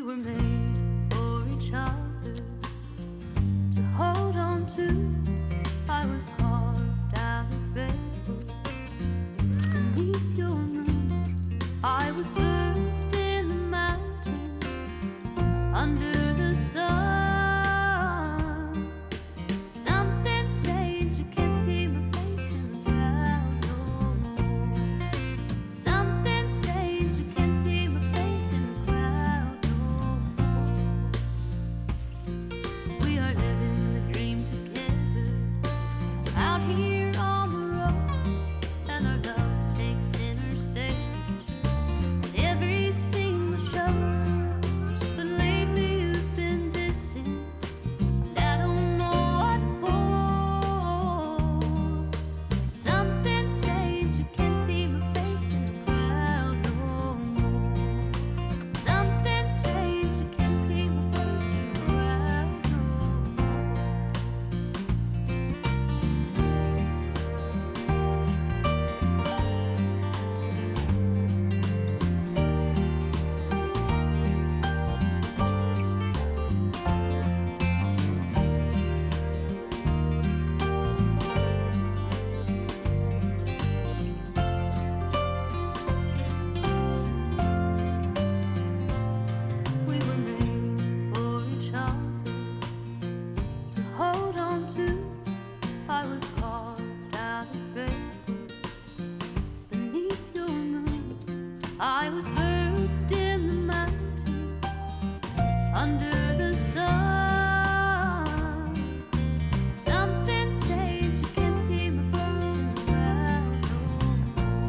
were made for each other to hold on to. I was carved out of redwood beneath your moon. I was birthed in the mountains under the sun. Something's changed, you can't see my face in the crowd no more. Something's changed, you can't see my face in the crowd no more. We are living the dream together out here on the road, and our love takes center stage at every single show. But lately you've been distant, and I don't know what for. Something's changed, you can't see my face in the crowd no more. Something's changed, you can't see my face in the crowd no more. We were made for each other to hold on to. I was carved out of redwood beneath your moon. I was birthed in the mountains under the sun. Something's changed, you can't see my face in the crowd no more.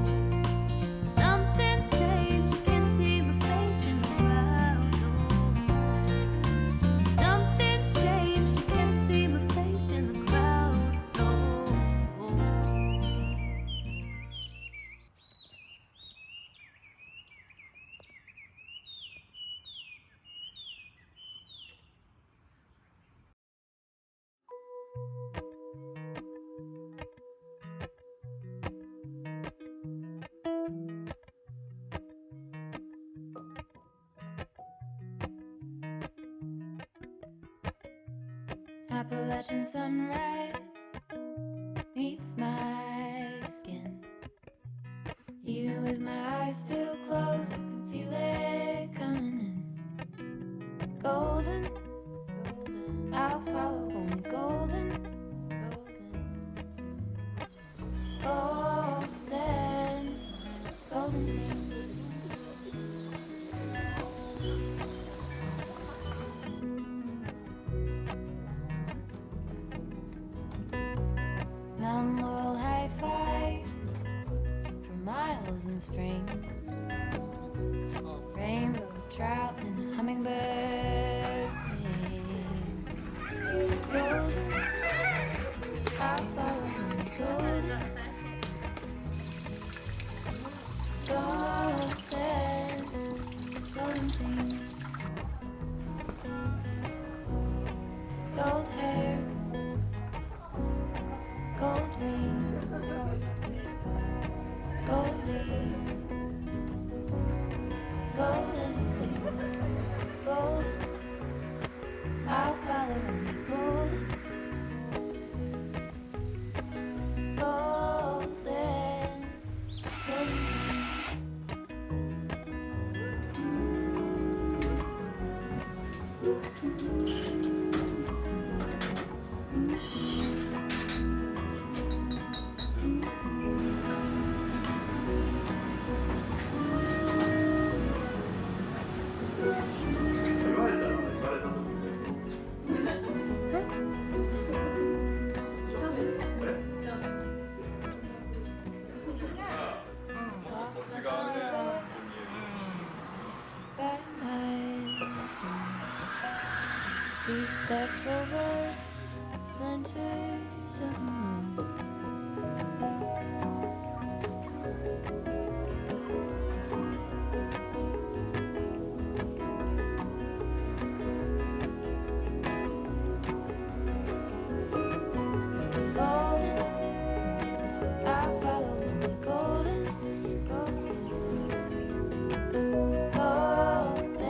Something's changed, you can't see my face in the crowd no more. Something's changed, you can't see my face in the crowd no more. Appalachian sunrise meets my skin. Even with my eyes still closed, I can feel it coming in. Golden, golden, I'll follow only golden, golden, golden, golden. Mountain laurel high fives for miles in spring. Rainbow trout and a hummingbird sing. Golden, I'll follow the golden, golden, golden thing. Gold hair, gold rings, gold leaves, gold anything, golden. I'll follow only golden, golden, golden. Feet step over splinters of the moon. Golden, I'll follow only golden, golden, golden.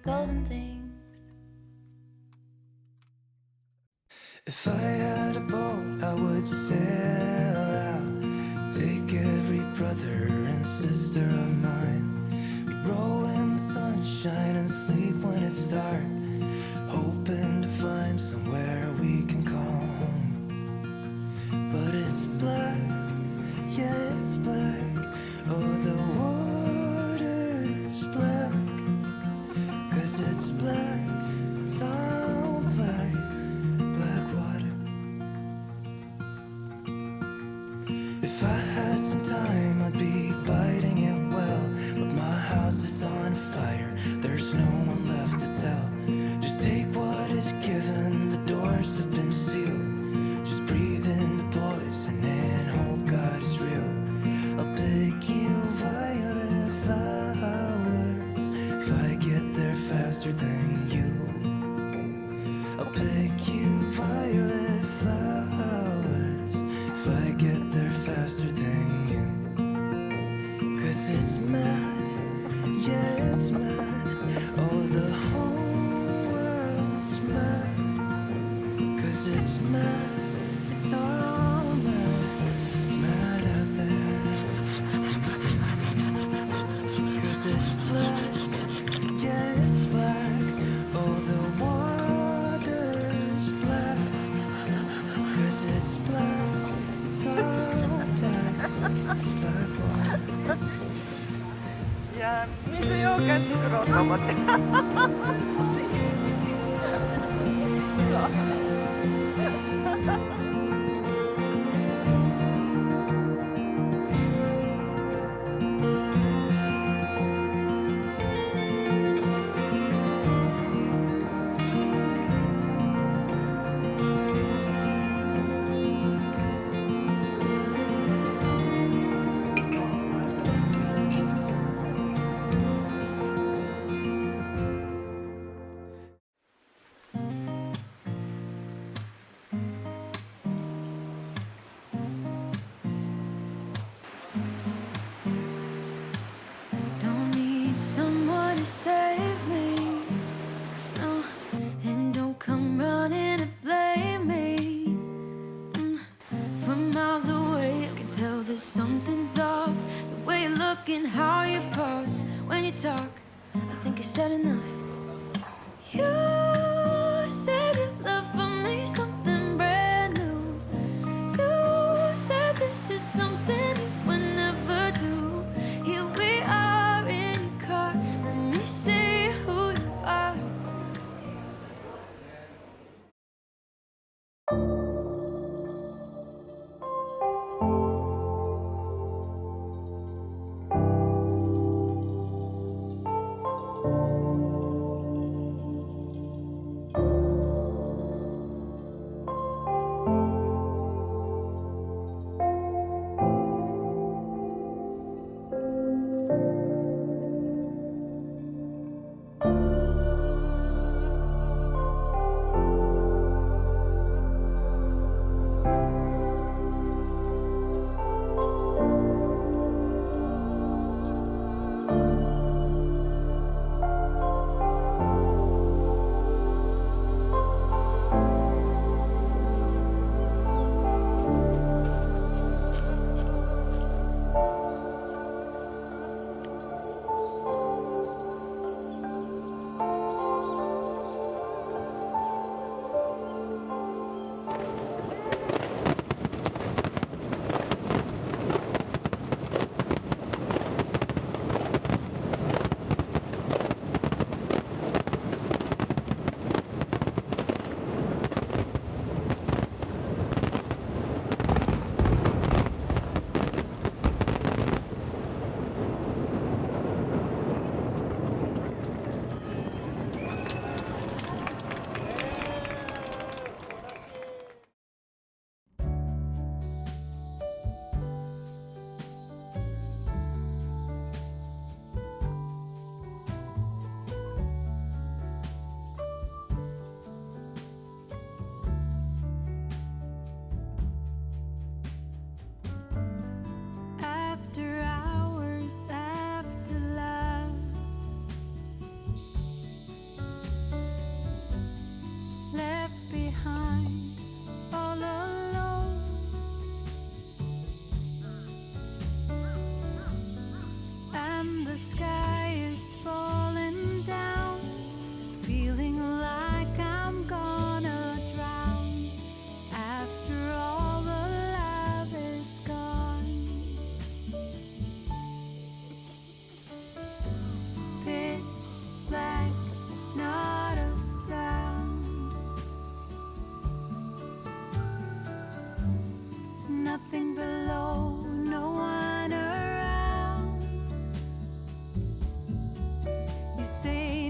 golden things. If I had a boat, I would sail out, take every brother and sister of mine. We'd roll in the sunshine and sleep when it's dark, hoping to find somewhere we can call home. But it's black, yeah, it's black. Oh, the water's black, 'cause it's black, it's all black, black water. If I had some time, I'd be biting it well, but my house is on fire, there's no one left to tell. Just take what is given, the doors have been sealed. Just breathe in the poison and hope God is real. I'll pick you violet flowers if I get there faster than you. I'll pick you violet flowers if I get there faster than you. 'Cause it's mad, yeah, it's mad. Oh, the whole world's mad. 'Cause it's mad, it's all mad. It's mad out there. 'Cause it's black, yeah, it's black. Oh, the water's black. 'Cause it's black, it's all black, black water. 야, 미주요가 찍으러 온다 못해. Don't need someone to save me, no, and don't come running to blame me. From miles away, I can tell that something's off. The way you look and how you pause when you talk, I think you said enough. You said your love for me something brand new. You said this is something you would never do. Here we are in your car. Let me see who you are.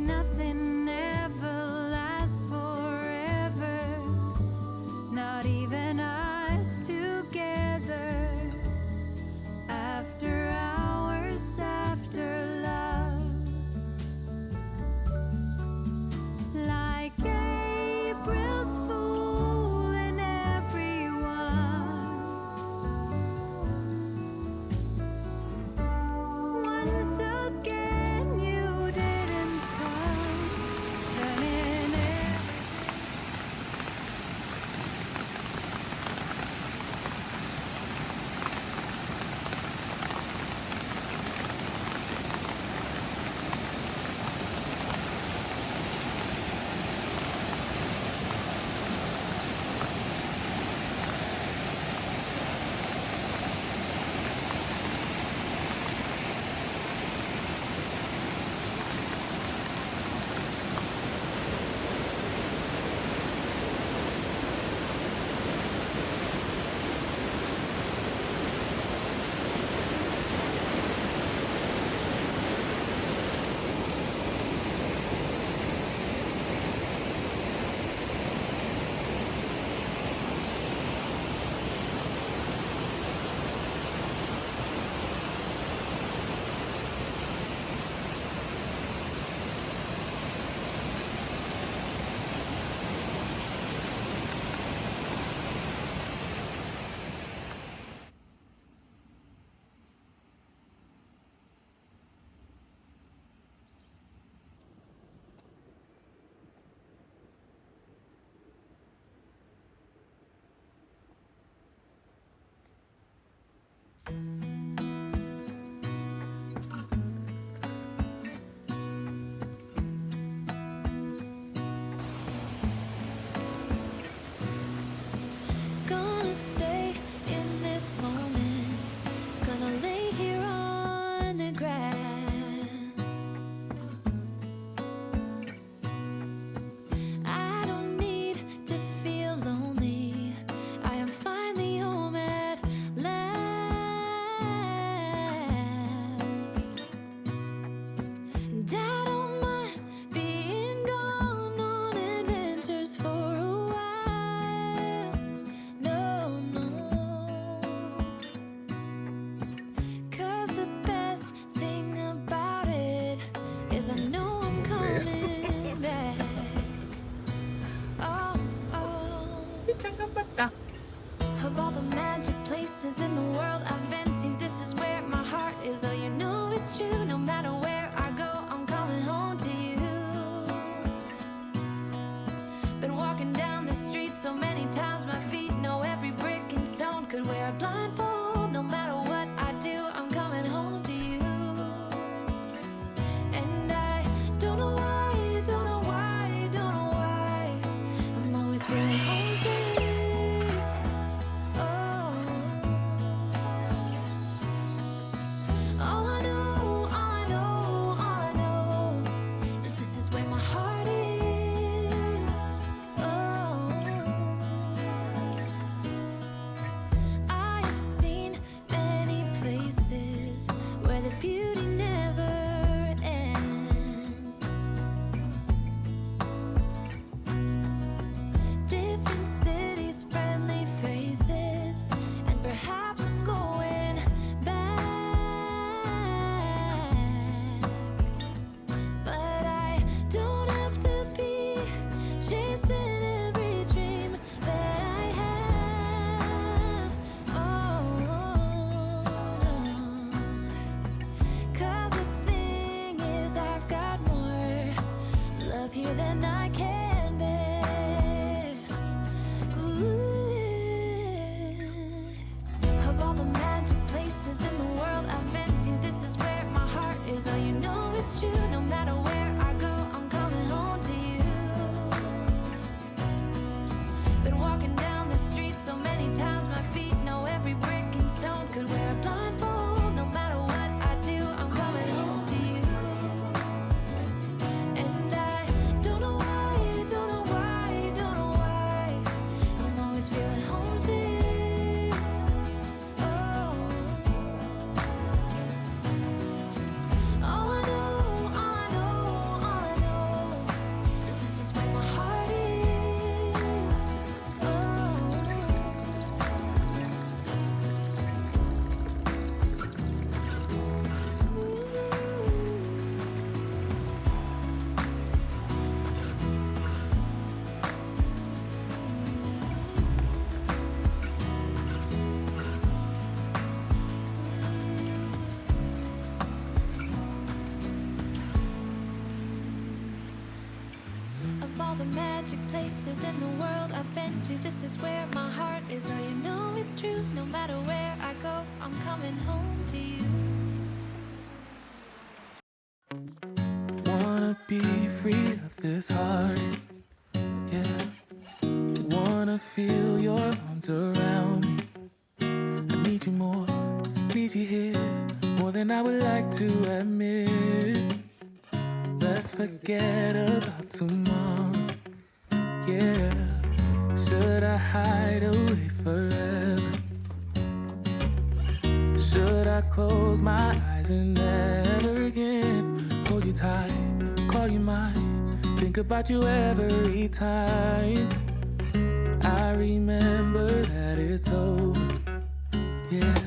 nothing ever lasts forever, not even us together. After hours, after love, like April's fooling everyone. Once again, you didn't come, turning it. Gonna stay in this moment, gonna lay here on the grass. I don't need to feel lonely, I am finally home at last. And I don't mind being gone on adventures for a while. No, no. 'Cause the best thing about it is I know I'm coming back. Oh, oh. 잠깐 봤다. Of all the magic places in the world I've been to, this is where my heart is. Oh, you know it's true. No matter where I go, I'm coming home to you. Been walking down the street so many times, my feet know every brick and stone. Could wear a blindfold. No matter what I do, I'm coming home to you. And I don't know why, don't know why, don't know why, I'm always feeling homesick. Oh, all I know, all I know, all I know is this is where my heart is. Oh, I have seen many places where the beauty never ends. Different cities, friendly faces, and perhaps I'm going back. But I don't have to be chasing every dream that I have. Oh, no. 'Cause the thing is, I've got more love here than I can bear. Ooh. Of all the magic places in the world I've been to, this is where my heart is. Oh, you know it's true. No matter where I go, I'm coming home to you. Been walking down the street so many times, my feet know every brick and stone. Could wear a blindfold. No matter what I do, I'm coming home to you. And I don't know why, of all the magic places in the world I've been to, this is where my heart is. Oh, you know it's true. No matter where I go, I'm coming home to you. Wanna be free of this heart, yeah. Wanna feel your arms around me. I need you more, need you here, more than I would like to admit. Let's forget about tomorrow, yeah. Should I hide away forever? Should I close my eyes and never again hold you tight, call you mine, think about you every time? I remember that it's over, yeah.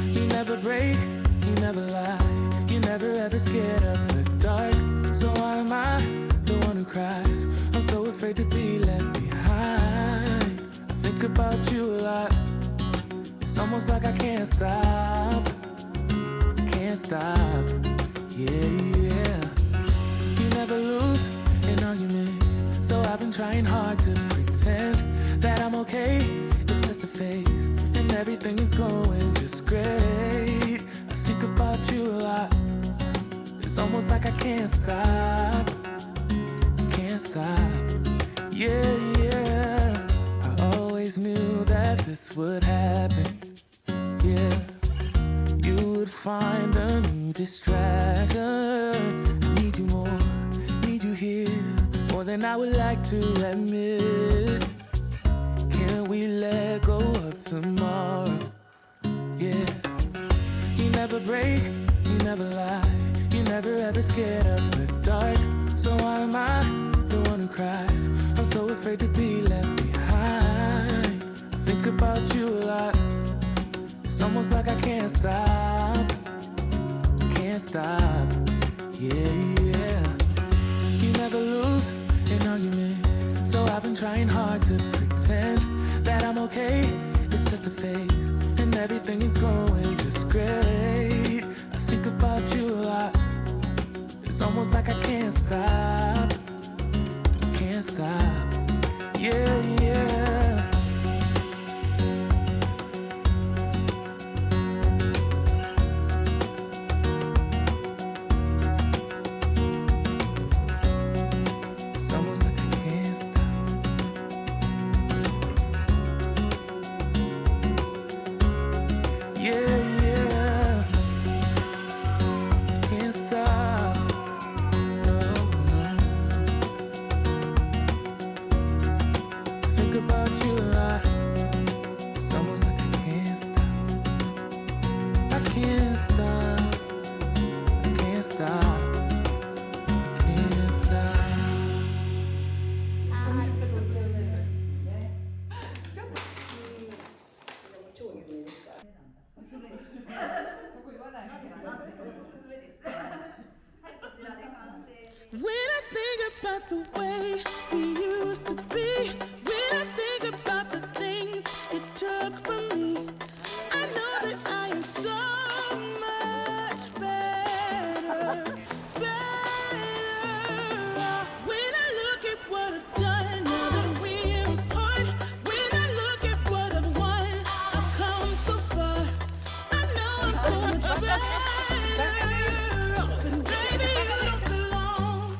You never break, you never lie, you never ever scared of the dark. So why am I the one who cries? I'm so afraid to be left behind. I think about you a lot. It's almost like I can't stop, can't stop, yeah. You never lose an argument, so I've been trying hard to pretend that I'm okay. It's just a phase, and everything is going just great. I think about you a lot. It's almost like I can't stop, yeah. I always knew that this would happen, yeah. You would find a new distraction. I need you more, need you here, more than I would like to admit. Can we let go of tomorrow, yeah. You never break, you never lie, you never ever scared of the dark. So why am I the one who cries? I'm so afraid to be left behind. I think about you a lot. It's almost like I can't stop, yeah. You never lose an argument, so I've been trying hard to pretend that I'm okay. It's just a phase, and everything is going just great. I think about you a lot. It's almost like I can't stop, yeah. It's almost like I can't stop. Yeah. Can't stop. No. Think about you a lot. It's almost like I can't stop. I can't stop. When I think about the way we used to be, when I think about the things you took from me, I know that I am so much better. When I look at what I've done, now that we're apart, when I look at what I've won, I've come so far. I know I'm so much better off, and baby, you don't belong.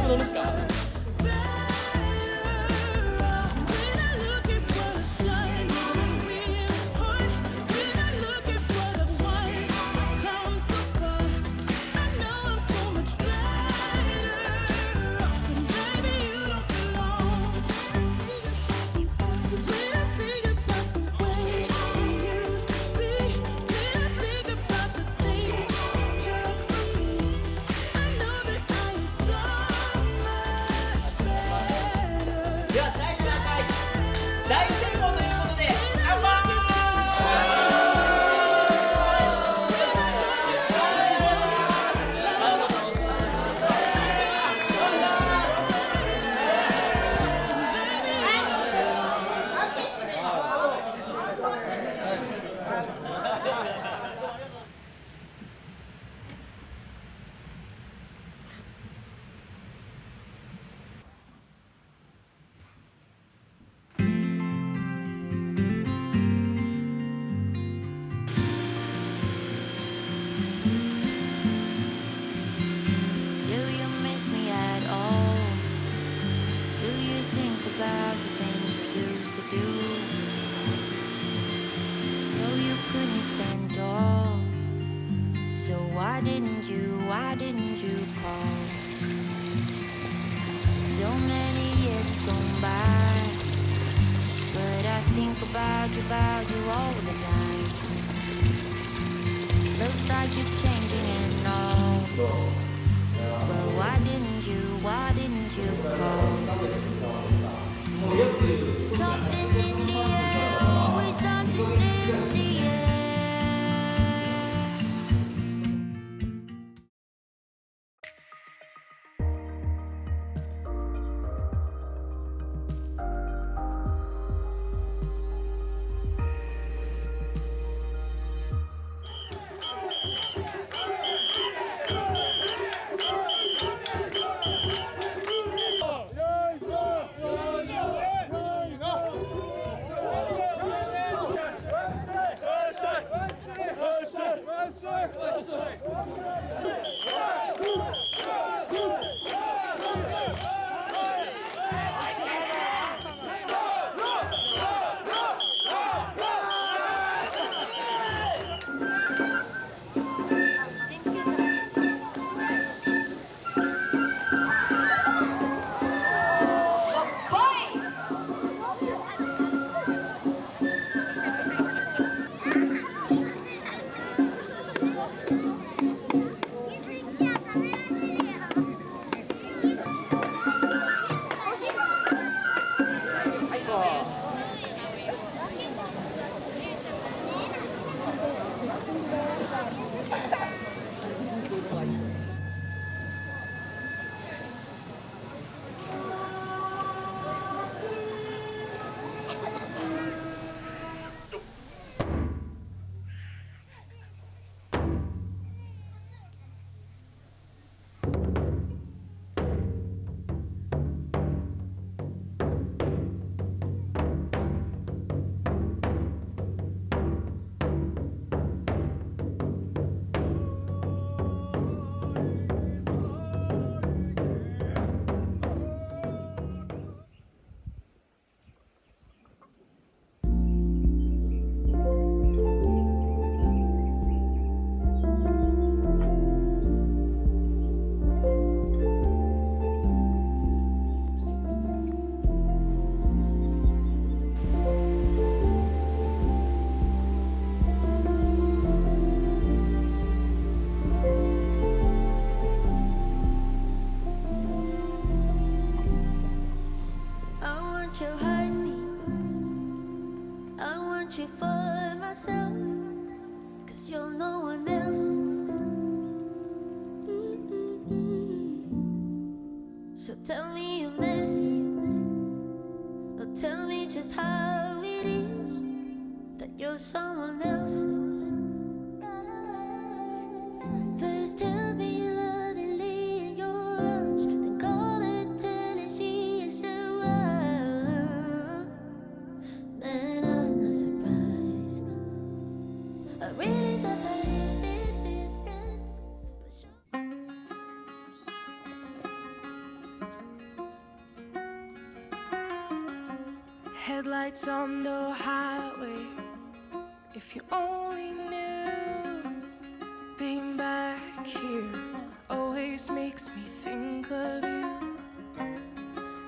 ム乗るんすか？ When I look at what I've done, I'm being hurt. When I look at what I've won, I've come so far. I know I'm so much better off, and baby, you don't belong. When I think about the way we used to be, when I think about the things you took from me, I know that I am so much better. では第7回大成功ということで乾杯！Do you miss me at all? Do you think about the things we used to do? No, you couldn't stand tall. So why didn't you call? So many years has gone by, but I think about you all the time. Looks like you're changing and all. But why didn't you call? Something in the air, always something in the air. you for myself, 'cause you're no one else's. So tell me you miss it, or tell me just how it is that you're someone else's. First tell me you love and lay in your arms, then call it Tennessee and still man, I'm not surprised. I really thought that you'd be different, but sure. Headlights on the highway. If you only knew, being back here always makes me think of you.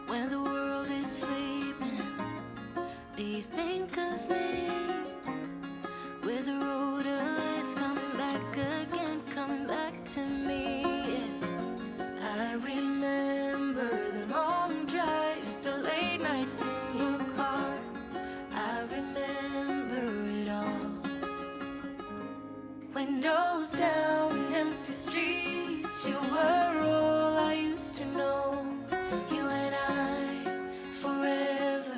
When the world is sleeping, do you think of me? With the road ahead's coming back again, coming back to me. I remember the long drives, the late nights in your car. I remember it all. Windows down, empty streets, you were all I used to know. You and I, forever,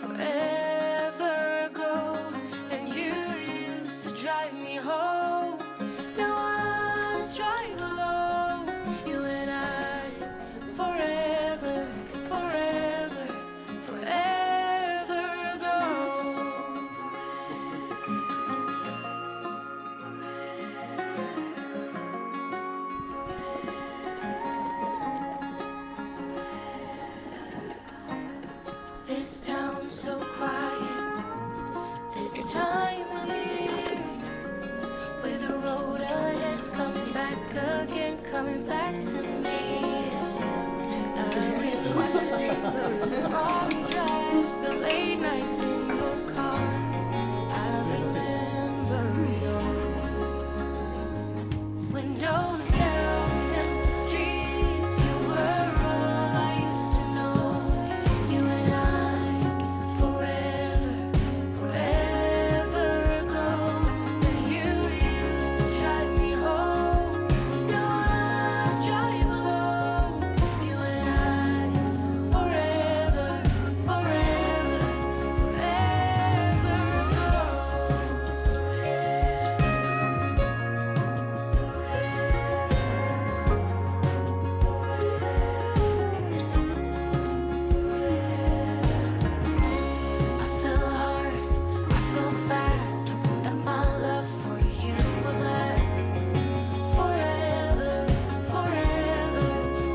forever ago. And you used to drive me home. Now I drive alone. You and I, forever, forever, forever ago. This town's so quiet, this time of year. With the road ahead's coming back again, coming back to me. I remember the long drives, the late nights in your car. I remember it all. Windows down, empty streets, you were all I used to know. You and I, forever, forever ago. And you used to drive me home. Now I drive alone. You and I, forever, forever, forever I feel hard, I feel fast, hoping that my love for you will last forever, forever,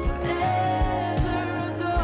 forever ago.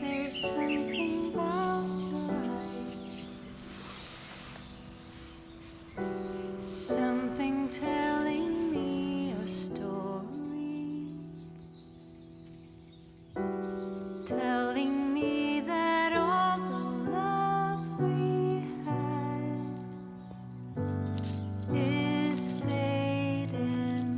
There's something about your eyes, something telling me a story, telling me that all the love we had is fading.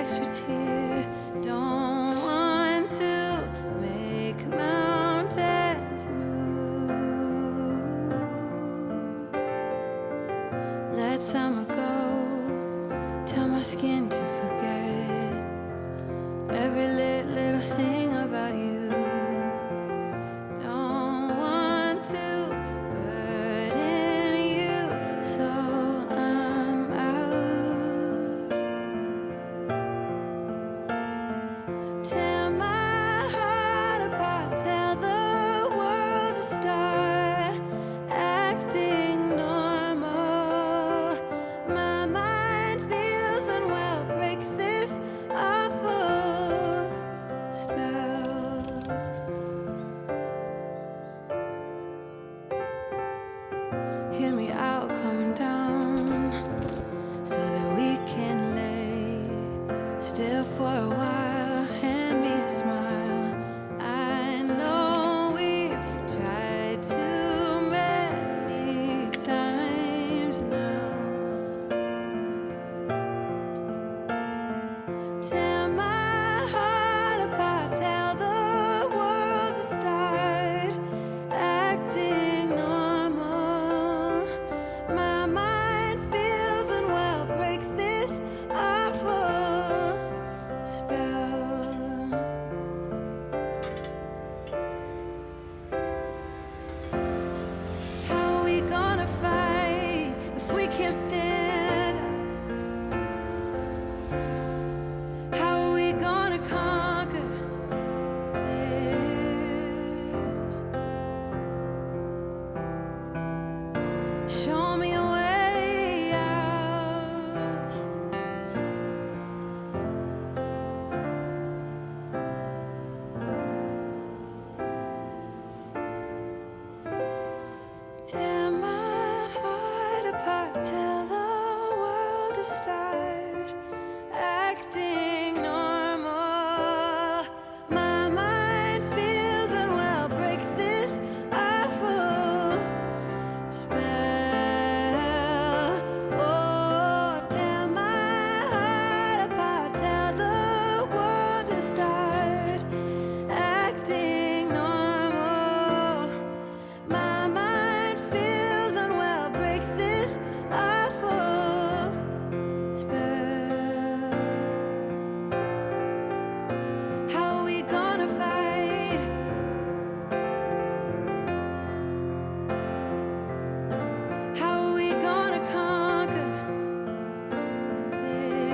extra tear. Don't want to make mountains move. Let summer go, tell my skin to forget every little thing about you. Don't want to burden you, so I'm out. Tear my heart apart, tell the world to start acting normal. My mind feels unwell, break this awful spell. Hear me out, come down, so that we can lay still for a while. Hand me a smile. I know we've tried too many times now. Tear my heart apart, tell the world to start acting normal. My mind feels unwell, break this awful spell. How are we gonna fight if we can't stand up? How are we gonna conquer this? Show me a way out. Tear my heart apart, tell the world to start acting normal. My mind feels unwell, break this awful spell. Oh, tear my heart apart, tell the world to start acting normal. My mind feels unwell, break this awful spell. How are we gonna fight? How are we gonna conquer this?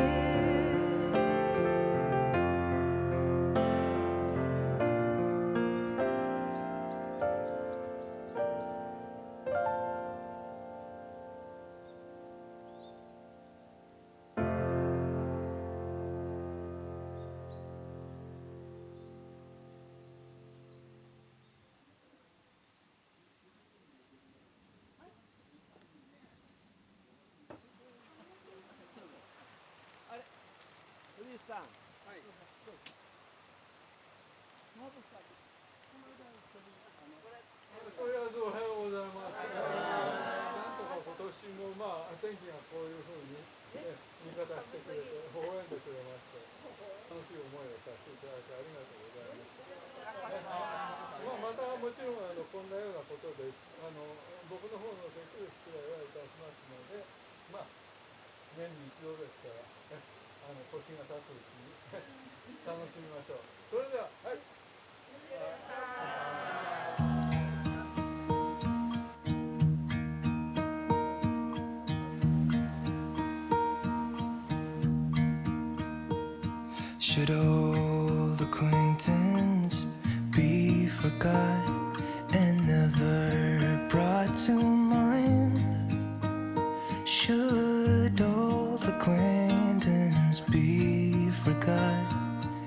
Should old acquaintance be forgot and never brought to mind? Should old acquaintance be forgot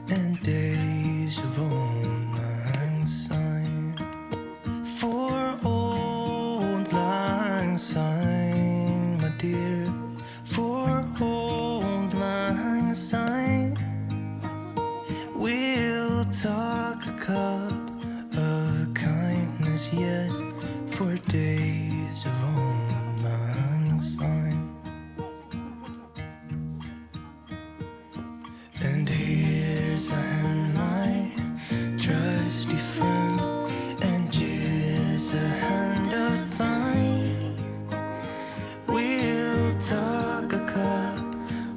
and days of old lang syne? For old lang syne, my dear, for old lang syne, we'll talk a cup of kindness yet for days of old lang syne. and my trusty friend, and just a hand of thine. We'll talk a cup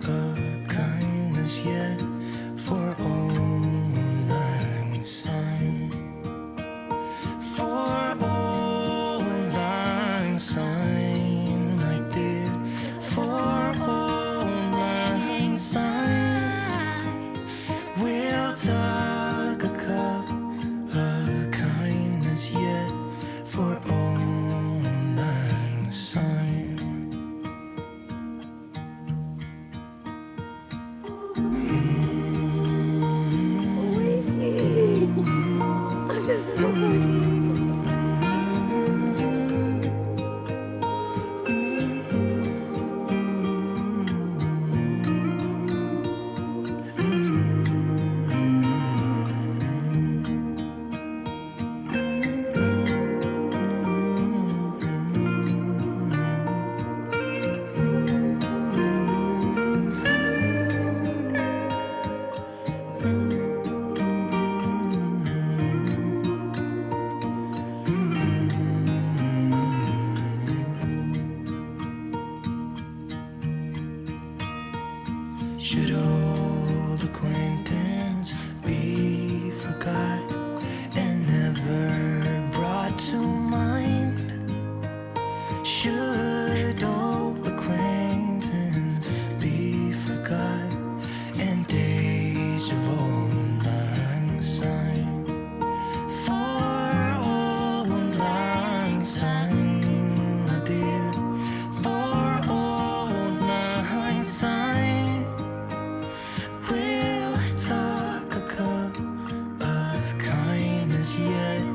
of kindness yet for old lang syne. For old lang syne, my dear, for old lang syne. We'll talk a cup of kindness yet for old lang syne. Should old acquaintance be forgot and never brought to mind? Should old acquaintance be forgot and days of old lang syne? For old lang syne, my dear, for old lang syne. We'll talk a cup of kindness yet